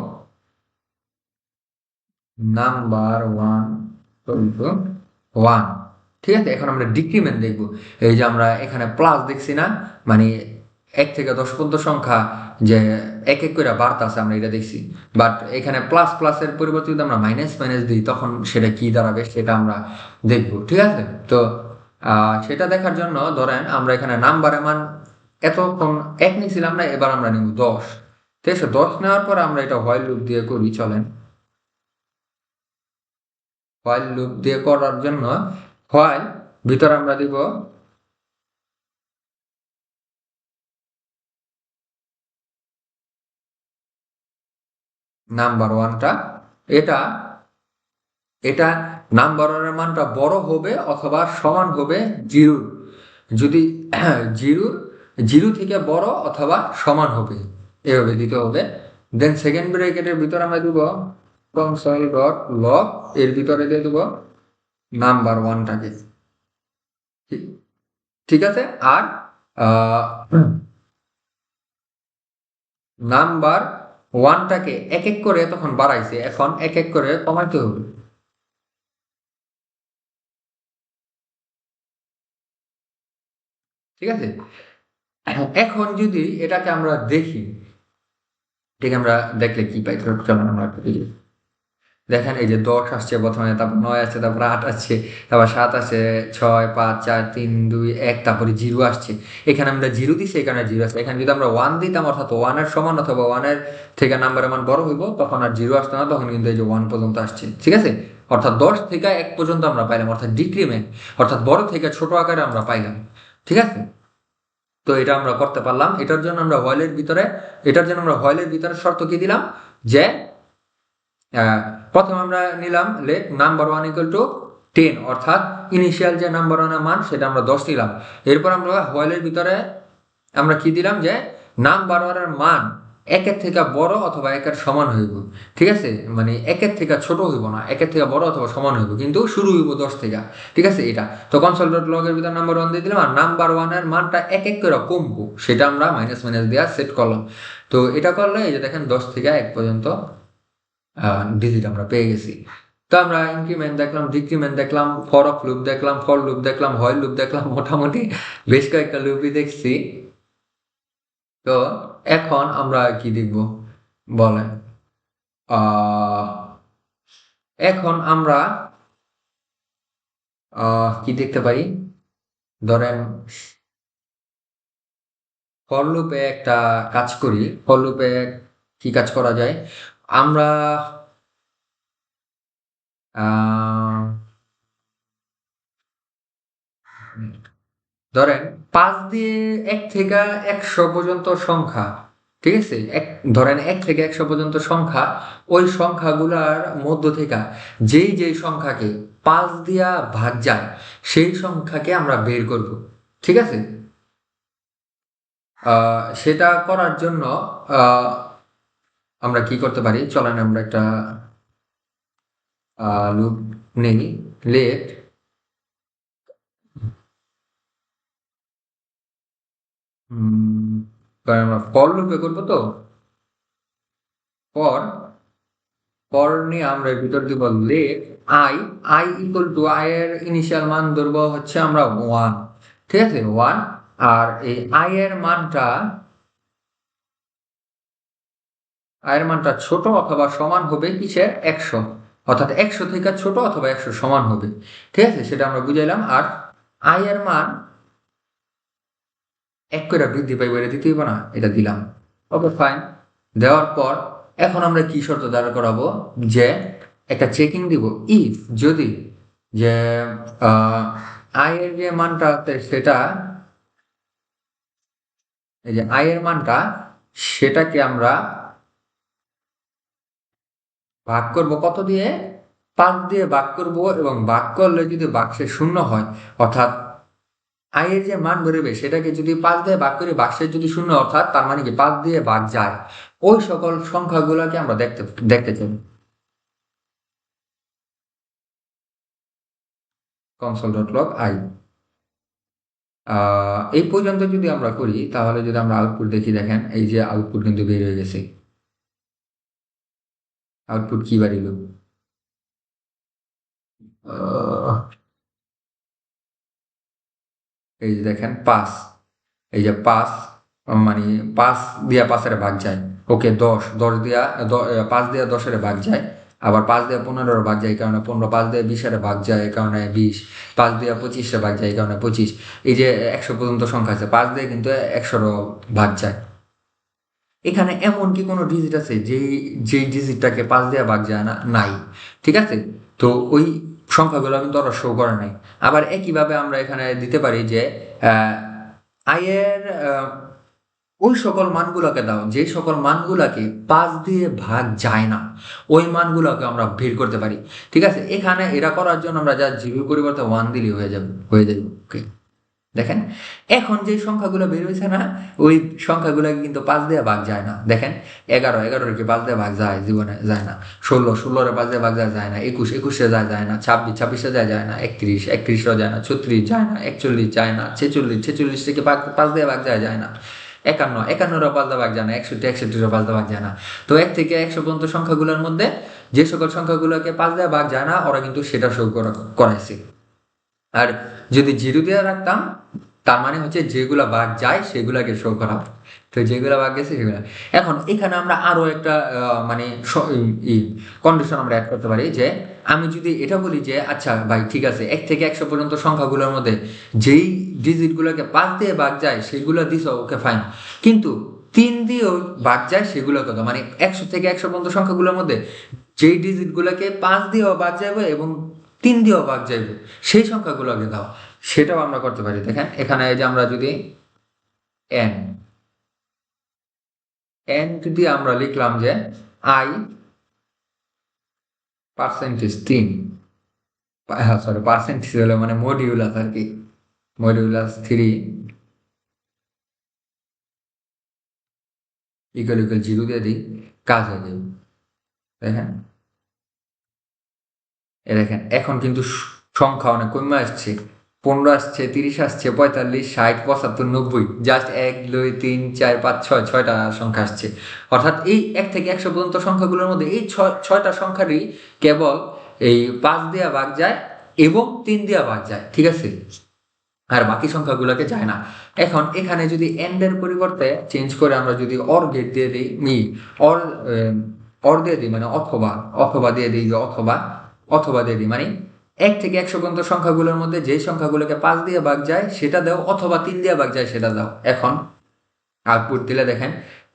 নাম্বার ওয়ান ওয়ান, ঠিক আছে। এখন আমরা ডিক্রিমেন্ট দেখব। এই যে আমরা এখানে প্লাস দেখছি না, মানে 1 থেকে 10 পর্যন্ত সংখ্যা যে এক এক করে বাড়তাছে আমরা এটা দেখছি, বাট এখানে প্লাস প্লাসের পরিবর্তে যদি আমরা মাইনাস মাইনাস দিই তখন সেটা কি দাঁড়াবে সেটা আমরা দেখব, ঠিক আছে? তো সেটা দেখার জন্য ধরেন আমরা এখানে নাম্বারের মান এতক্ষণ 1 নিয়েছিলাম না, এবার আমরা নিব 10। ঠিক আছে, 10 নেওয়ার পর আমরা এটা হোয়াইল লুপ দিয়ে করি, চলেন। হোয়াইল লুপ দিয়ে করার জন্য হোয়াইল ভিতরে আমরা দিব নাম্বার ওয়ানটা, এটা এটা নাম্বার ওয়ানের মানটা বড় হবে অথবা সমান হবে জিরো, যদি জিরো জিরো থেকে বড় অথবা সমান হবে, এভাবে দিতে হবে। দেন সেকেন্ড ব্র্যাকেটের ভিতরে আমরা দিব কনসোল ডট লগ, এর ভিতরে দিয়ে দেব নাম্বার ওয়ানটাকে, ঠিক আছে? আর নাম্বার ওয়ানটাকে এক এক করে তখন বাড়াইছে, এখন এক এক করে কমাইতে হবে, ঠিক আছে? এখন যদি এটাকে আমরা দেখি, ঠিক আমরা দেখলে কি পাই, চলেন আমরা একটু দেখি। দেখেন এই যে 10 আসছে প্রথমে, তারপর 9 আসছে, তারপর 8 আসছে, তারপর 7 আসছে, 6 5 4 3 2 1, তারপরে 0 আসছে। এখানে আমরা 0 দিছি, এখানে 0 আসছে। এখানে যদি আমরা 1 দিতাম, অর্থাৎ 1 এর সমান অথবা 1 এর থেকে নাম্বারের মান বড় হইব, তখন আর 0 আসতো না, তখন কিন্তু এই যে 1 পর্যন্ত আসছে, ঠিক আছে? অর্থাৎ 10 থেকে 1 পর্যন্ত আমরা পাইলাম, অর্থাৎ ডিক্রিমেন্ট, অর্থাৎ বড় থেকে ছোট আকারে আমরা পাইলাম, ঠিক আছে? তো এটা আমরা করতে পারলাম। এটার জন্য আমরা হোয়াইলের ভিতরে শর্ত কি দিলাম, যে প্রথমে আমরা নিলাম let number one equal to 10, অর্থাৎ ইনিশিয়াল যে নাম্বার ওয়ানের মান সেটা আমরা 10 নিলাম। এরপর আমরা হোয়াইলের ভিতরে আমরা কি দিলাম, যে নাম্বার ওয়ানের মান 1 থেকে বড় অথবা 1 সমান হইব, ঠিক আছে? মানে 1 থেকে ছোট হইব না, 1 থেকে বড় অথবা সমান হইব, কিন্তু শুরু হইব 10 থেকে, ঠিক আছে? এটা তো কনসোল ডট লগের ভিতরে নাম্বার ওয়ান দিয়ে দিলাম, আর নাম্বার ওয়ানের মানটা এক এক করে কমবো সেটা আমরা মাইনাস মাইনাস দেওয়া সেট করলাম। তো এটা করলে এই যে দেখেন 10 থেকে 1 পর্যন্ত ডিজিট আমরা পেয়ে গেছি। তো আমরা ইনক্রিমেন্ট দেখলাম, ডিক্রিমেন্ট দেখলাম, ফর অফ লুপ দেখলাম, ফর লুপ দেখলাম, হোয়াইল লুপ দেখলাম, মোটামুটি বেশ কয়েকটা লুপই দেখছি। তো এখন আমরা কি দেখব বলেন? এখন আমরা কি দেখতে পারি, ধরেন ফর লুপে একটা কাজ করি। ফর লুপে কি কাজ করা যায়, আমরা ধরেন 5 দিয়ে 1 থেকে 100 পর্যন্ত সংখ্যা, ঠিক আছে? ধরেন 1 থেকে 100 পর্যন্ত সংখ্যা, ওই সংখ্যাগুলার মধ্য থেকে যেই সংখ্যাকে 5 দিয়া ভাগ যায় সেই সংখ্যাকে আমরা বের করব, ঠিক আছে? সেটা করার জন্য আমরা কি করতে পারি, চলেন আমরা একটা লুপ নেই, লেট আমরা ফর লুপে করবো। তো ফর ফর নিয়ে আমরা এর ভিতর দিব let i, i equal to i এর ইনিশিয়াল মান ধরবো হচ্ছে আমরা 1, ঠিক আছে? 1, আর এই আই এর মানটা ছোট অথবা সমান হবে কিসের, 100, অর্থাৎ 100 থেকে ছোট অথবা 100 সমান হবে, ঠিক আছে? সেটা আমরা বুঝাইলাম। আর আই এর মান 1 করে বৃদ্ধি পাইবে, এটা দিতে হইব না, এটা দিলাম। ওকে ফাইন, দেওয়ার পর এখন আমরা কি শর্ত দাঁড় করাবো, যে একটা চেকিং দিব, ইফ যদি যে আই এর যে মানটা আছে সেটা, এই যে আই এর মানটা সেটাকে আমরা ভাগ করব কত দিয়ে, 5 দিয়ে ভাগ করব, এবং ভাগ করলে যদি বাক্সে শূন্য হয়, অর্থাৎ আই এর যে মান বেরোবে সেটাকে যদি 5 দিয়ে ভাগ করি, বাক্সের যদি শূন্য, অর্থাৎ তার মানে কি 5 দিয়ে ভাগ যায়, ওই সকল সংখ্যাগুলোকে আমরা দেখতে দেখতে চাই। কনসোল ডট লগ আই, এই পর্যন্ত যদি আমরা করি, তাহলে যদি আমরা আউটপুট দেখি, দেখেন এই যে আউটপুট কিন্তু বের হয়ে গেছে। আউটপুট কি বাড়িল, এই যে দেখেন 5, এই যে 5 মানে 5 দিয়া 5 ভাগ যায়, ওকে 10 10 দিয়া 5 দিয়া 10 ভাগ যায়, আবার 5 দিয়া 15 ভাগ যায়, এই কারণে 15, 5 দিয়ে 20 ভাগ যায়, এই কারণে 20, 5 দিয়া 25 ভাগ যায়, এই কারণে 25। এই যে 100 পর্যন্ত সংখ্যা আছে, 5 দিয়ে কিন্তু 100 ভাগ যায়। এখানে এমন কি কোনো ডিজিট আছে যেই ডিজিটটাকে 5 দিয়ে ভাগ যায় না? নাই। ঠিক আছে? তো ওই সংখ্যাগুলো কিন্তু ওরা শো করে নাই। আবার একইভাবে আমরা এখানে দিতে পারি যে আয়ের ওই সকল মানগুলোকে দাও যে সকল মানগুলোকে 5 দিয়ে ভাগ যায় না, ওই মানগুলোকে আমরা বের করতে পারি। ঠিক আছে? এখানে এটা করার জন্য আমরা যা 0 পরিবর্তে 1 দিলেই হয়ে যাবে। ওকে, দেখেন এখন যে সংখ্যাগুলো বের হয়েছে না, ওই সংখ্যাগুলোকে কিন্তু 5 দিয়ে ভাগ যায় না। দেখেন 11 কি 5 দিয়ে ভাগ যায়? জীবনে যায় না। 16 5 দিয়ে ভাগ যায় না। 21 যায় না। 26 যায় না। 31 যায় না। 36 যায় না। 41 যায় না। 46 থেকে 5 দিয়ে ভাগ যায় না। 51 5 দিয়ে ভাগ যায় না। 61 5 দিয়ে ভাগ যায় না। তো 1 থেকে 100 পর্যন্ত সংখ্যাগুলোর মধ্যে যে সকল সংখ্যাগুলোকে 5 দিয়ে ভাগ যায় না, ওরা কিন্তু সেটা শো করাইছে। আর যদি 0 দিয়ে রাখতাম, তার মানে হচ্ছে যেগুলা ভাগ যায় সেগুলাকে শো করা। তো যেগুলা ভাগ গেছে সেগুলা। এখন এখানে আমরা আরো একটা মানে কন্ডিশন আমরা অ্যাড করতে পারি যে আমি যদি এটা বলি যে আচ্ছা ভাই ঠিক আছে, 1 থেকে 100 পর্যন্ত সংখ্যাগুলোর মধ্যে যেই ডিজিটগুলোকে 5 দিয়ে ভাগ যায় সেগুলো দিছো, ওকে ফাইন, কিন্তু 3 দিয়েও ভাগ যায় সেগুলো কত? মানে 100 থেকে 100 পর্যন্ত সংখ্যাগুলোর মধ্যে যেই ডিজিটগুলোকে 5 দিয়েও ভাগ যাবে এবং 3 দিয়েও ভাগ যাবে সেই সংখ্যাগুলোকে দাও। সেটাও আমরা করতে পারি। দেখেন এখানে এই যে আমরা যদি n n যদি আমরা লিখলাম যে i পার্সেন্টেজ 3, সরি পার্সেন্টেজ হলো মানে মডিউলাস আর কি, মডিউলাস 3 ইকুয়াল 0 দিয়ে দিই, কাজ হয়ে যাবে। দেখেন দেখেন এখন কিন্তু সংখ্যা অনেক কমে আসছে। 15 আসছে, 30 আসছে, 45, 60, 75, 90, জাস্ট 1 2 3 4 5 6 6টা সংখ্যা আসছে। অর্থাৎ এই 1 থেকে 100 পর্যন্ত সংখ্যাগুলোর মধ্যে এই 6টা সংখ্যারই কেবল এই 5 দিয়ে ভাগ যায় এবং 3 দিয়ে ভাগ যায়। ঠিক আছে? আর বাকি সংখ্যাগুলোকে যায় না। এখন এখানে যদি এন্ড এর পরিবর্তে চেঞ্জ করে আমরা যদি অর গেট দিয়ে দিই, অর অর দিয়ে দিই মানে অথবা দিয়ে দিই যে অথবা দিয়ে দিই মানে 1 থেকে 100 পর্যন্ত সংখ্যাগুলোর মধ্যে যে সংখ্যাগুলোকে 5 দিয়ে ভাগ যায় সেটা দাও, অথবা 3 দিয়ে ভাগ যায় সেটা দাও। এখন আউটপুট দিলে দেখেন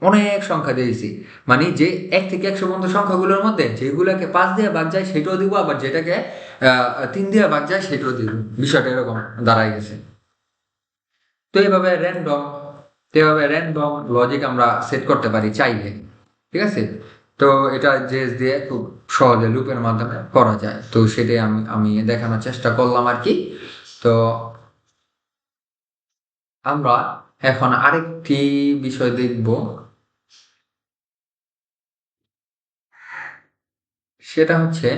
অনেক সংখ্যা দিয়েছি, মানে যে 1 থেকে 100 পর্যন্ত সংখ্যাগুলোর মধ্যে যেগুলোকে 5 দিয়ে ভাগ যায় সেটাও দিব, আবার যেটাকে 3 দিয়ে ভাগ যায় সেটাও দিব। বিষয়টা এরকম দাঁড়ায় গেছে। তো এইভাবে র্যান্ডম লজিক আমরা সেট করতে পারি চাইলে। ঠিক আছে? তো এটা জেস দিয়ে খুব সহজে লুপের মাধ্যমে করা যায়। তো সেটাই আমি দেখানোর চেষ্টা করলাম আর কি। তো আমরা এখন আরেকটি বিষয় দেখব, সেটা হচ্ছে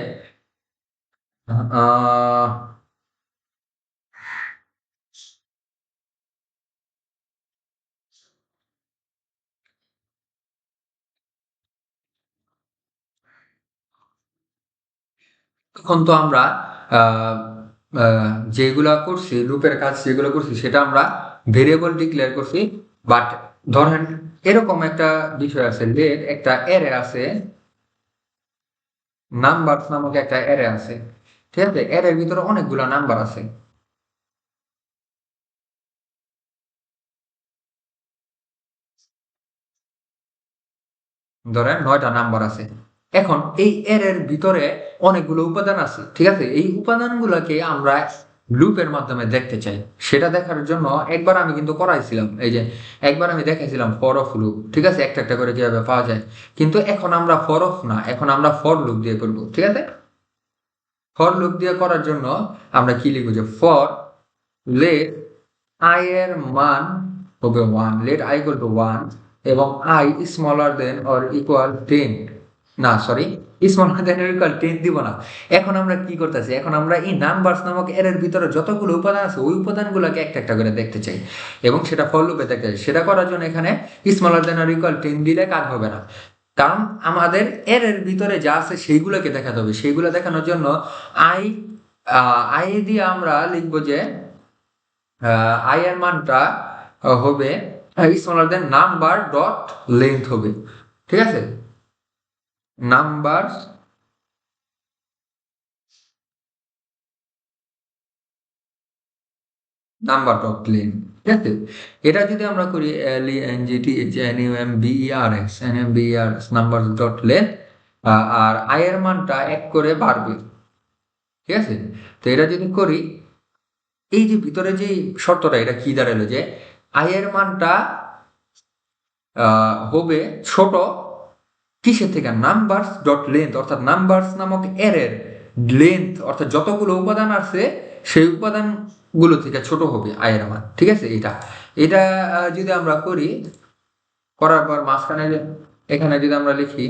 আহ তখন তো আমরা আহ, যেগুলা করছি লুপের কাজ যেগুলো করছি সেটা আমরা ভেরিয়েবল ডিক্লেয়ার করছি। বাট ধরেন এরকম একটা বিষয় আছে, একটা অ্যারে আছে, নাম্বার নামক একটা অ্যারে আছে। ঠিক আছে? অ্যারের ভিতরে অনেকগুলো নাম্বার আছে, ধরেন 9টা নাম্বার আছে। এখন এই অ্যারের ভিতরে অনেকগুলো উপাদান আছে। ঠিক আছে? এই উপাদানগুলোকে আমরা লুপের মাধ্যমে দেখতে চাই। সেটা দেখার জন্য একবার আমি কিন্তু করাইছিলাম, এই যে একবার আমি দেখাইছিলাম ফর অফ লুপ। ঠিক আছে? একটা একটা করে কিভাবে পাওয়া যায়। কিন্তু এখন আমরা ফর অফ না, এখন আমরা ফর লুপ দিয়ে করব। ঠিক আছে? ফর লুপ দিয়ে করার জন্য আমরা কি লিখব যে ফর লেট আই এর মান হবে 1, লেট আই ইকুয়াল টু 1 এবং I smaller than or equal 10, না sorry, smaller than or equal 10 দিব না। এখন আমরা কি করতেছি, এখন আমরা এই নাম্বারস নামক এর ভিতরে যতগুলো উপাদান আছে ওই উপাদানগুলোকে একটা একটা করে দেখতে চাই এবং সেটা ফর লুপে দেখতে চাই। সেটা করার জন্য এখানে স্মলার দেন অর ইকুয়াল 10 দিলে কাজ হবে না, কারণ আমাদের এর ভিতরে যা আছে সেইগুলোকে দেখাতে হবে। সেইগুলো দেখানোর জন্য আই আই দিয়ে আমরা লিখবো যে আই এর মানটা হবে স্মলার দেন নাম্বার ডট লেন্থ হবে, ঠিক আছে, নাম্বার নাম্বার ডট লেন্থ, ঠিক আছে। এটা যদি আমরা করি LENGTH নাম্বার ডট লেন্থ, আর আই এর মানটা 1 করে বাড়বে, ঠিক আছে। তো এটা যদি করি, এই যে ভিতরে যে শর্তটা, এটা কি দাঁড়ালো যে আই এর মানটা হবে ছোট কিসের থেকে, নাম্বারস ডট লেন্থ, অর্থাৎ নাম্বারস নামক এর লেন্থ, অর্থাৎ যতগুলো উপাদান আছে সেই উপাদানগুলো থেকে ছোট হবে আয়ের মান, ঠিক আছে। এটা এটা যদি আমরা করি, করার পর মাঝখানে এখানে যদি আমরা লিখি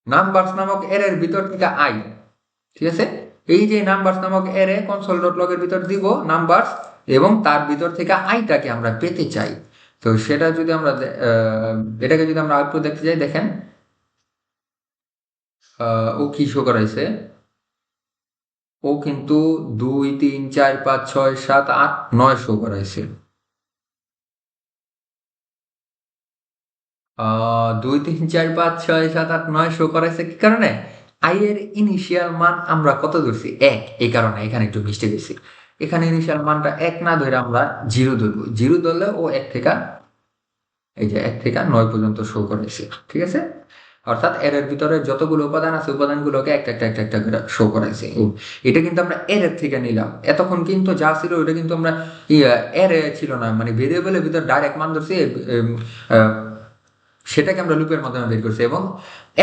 নাম্বারস নামক এর ভিতর থেকে আই, ঠিক আছে, এই যে নাম্বারস নামক এর কনসোল ডট লগ এর ভিতর দিব নাম্বারস, এবং তার ভিতর থেকে আইটাকে আমরা পেতে চাই। তো সেটা যদি আমরা এটাকে যদি আমরা আউটপুট দেখতে চাই, দেখেন ও কি শো করাইছে, ও কিন্তু 2 3 4 5 6 7 8 9 শো করাইছে। 2 3 4 5 6 7 8 9 শো করাইছে কি কারণে, আই এর ইনিশিয়াল মান আমরা কত ধরছি 1, এই কারণে এখানে একটু মিস্টেক হয়েছে। এখানে ইনিশিয়াল মানটা 1 না ধরে আমরা 0 ধরবো, 0 ধরলে ও 1 থেকে, এই যে 1 থেকে 9 পর্যন্ত শো করেছে, ঠিক আছে। অর্থাৎ এর ভিতরে যতগুলো উপাদান আছে উপাদানগুলোকে একটা একটা একটা একটা করে শো করাইছে। এটা কিন্তু আমরা এর থেকে নিলাম, এতক্ষণ কিন্তু যা ছিল ওটা কিন্তু আমরা এর ছিল না, মানে ভেরিয়েবলের ভিতর ডাইরেক্ট মান ধরছি, সেটাকে আমরা লুপের মাধ্যমে বের করছি, এবং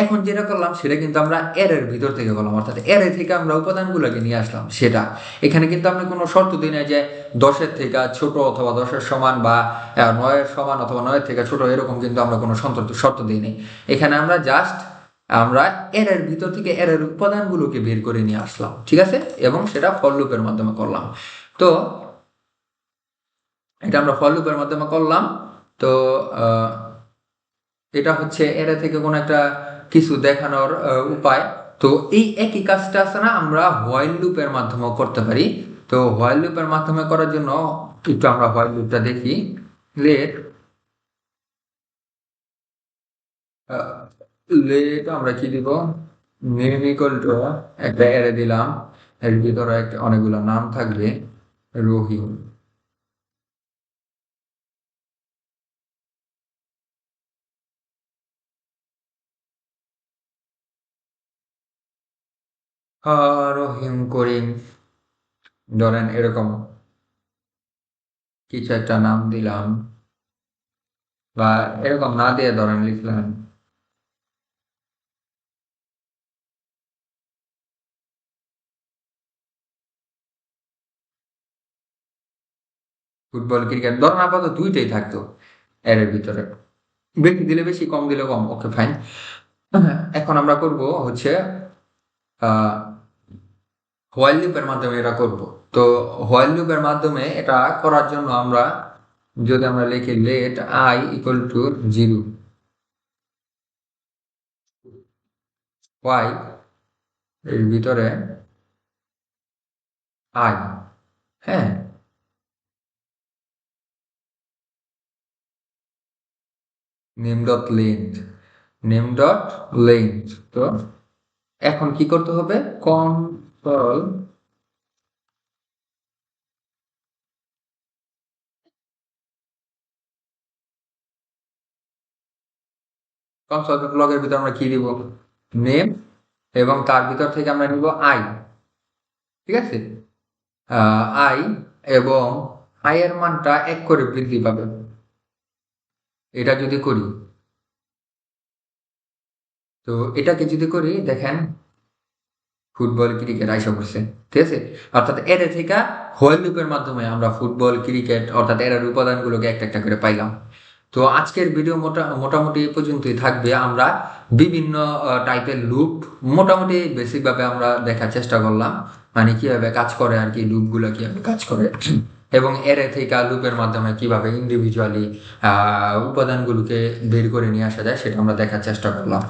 এখন যেটা করলাম সেটা কিন্তু আমরা এর ভিতর থেকে করলাম, অর্থাৎ এর থেকে আমরা উপাদানগুলোকে নিয়ে আসলাম। সেটা এখানে কিন্তু আমরা কোনো শর্ত দিই না যে 10-এর থেকে ছোট অথবা 10-এর সমান, বা 9-এর সমান অথবা 9-এর থেকে ছোট, এরকম কিন্তু আমরা কোনো শর্ত দিই নাই। এখানে আমরা জাস্ট আমরা এর ভিতর থেকে এর উপাদানগুলোকে বের করে নিয়ে আসলাম, ঠিক আছে, এবং সেটা ফর লুপের মাধ্যমে করলাম। তো এটা আমরা ফর লুপের মাধ্যমে করলাম। তো এটা হচ্ছে এর থেকে কোনো একটা কিছু দেখানোর উপায়। তো এই একই কাজটা আছে না, আমরা হোয়াইল লুপের মাধ্যমেও করতে পারি। তো হোয়াইল লুপের মাধ্যমে করার জন্য একটু আমরা হোয়াইল লুপটা দেখি। লেট লেট আমরা কি দিব, নেম ইকুয়াল টু একটা অ্যারে দিলাম, এর ভিতরে একটা অনেকগুলো নাম থাকবে, রহিম, রহিম করিম, ধরেন এরকম কিছু একটা নাম দিলাম, বা এরকম না দিয়ে ধরেন লিখলাম ফুটবল ক্রিকেট, ধরেন আপাতত দুইটাই থাকতো এর ভিতরে, বেশি দিলে বেশি, কম দিলে কম, ওকে ফাইন। এখন আমরা করব হচ্ছে হোয়াইল লুপের মাধ্যমে এটা করব। তো হোয়াইল লুপের মাধ্যমে এটা করার জন্য আমরা যদি আমরা লিখি let i equal to 0, y এর ভিতরে আই, হ্যাঁ, name dot length, name dot length. তো এখন কি করতে হবে, কন্ট্রোল লগের ভিতরে আমরা কি দিব, নেম, এবং তার ভিতর থেকে আমরা নিব আই, ঠিক আছে, আই, এবং আই এর মানটা 1 করে বৃদ্ধি পাবে। এটা যদি করি, তো এটাকে যদি করি, দেখেন ফুটবল ক্রিকেট আইসা পড়ছে, ঠিক আছে। অর্থাৎ এর থেকে হোয়াইল লুপের মাধ্যমে আমরা ফুটবল ক্রিকেট অর্থাৎ এর উপাদানগুলোকে একটা একটা করে পাইলাম। তো আজকের ভিডিও মোটামুটি এই পর্যন্তই থাকবে। আমরা বিভিন্ন টাইপের লুপ মোটামুটি বেসিকভাবে আমরা দেখার চেষ্টা করলাম, মানে কিভাবে কাজ করে আর কি, লুপগুলো কিভাবে কাজ করে, এবং এর থেকে লুপের মাধ্যমে কিভাবে ইন্ডিভিজুয়ালি উপাদানগুলোকে বের করে নিয়ে আসা যায় সেটা আমরা দেখার চেষ্টা করলাম।